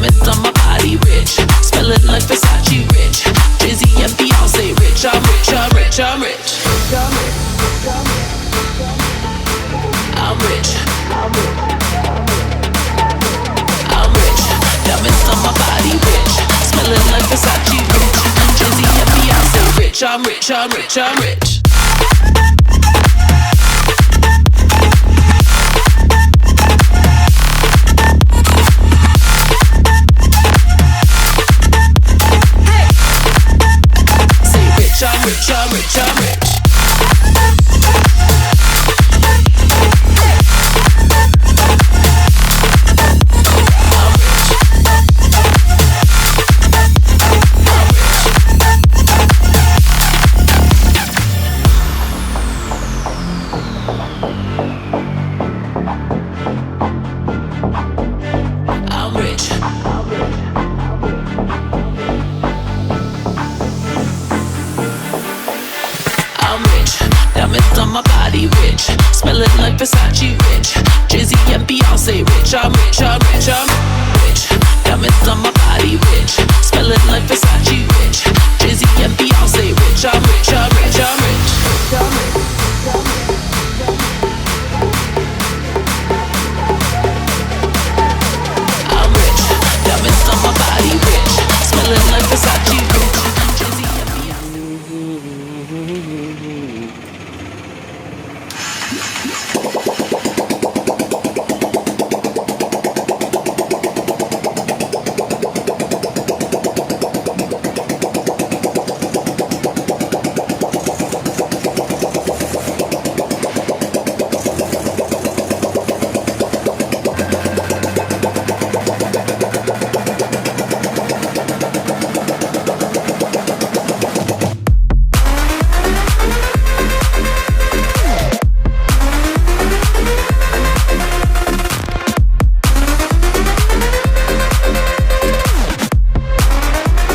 diamonds on my body rich, smelling like Versace rich, Jay-Z and Beyonce rich. I'm rich, I'm rich, I'm rich. I'm rich. I'm rich. Diamonds on my body rich, smelling like Versace rich, Jay-Z and Beyonce rich. I'm rich, I'm rich, I'm rich. I'm rich, I'm rich, I'm rich. Diamonds on my body rich, smelling like Versace rich, Jay-Z and Beyonce rich. I'm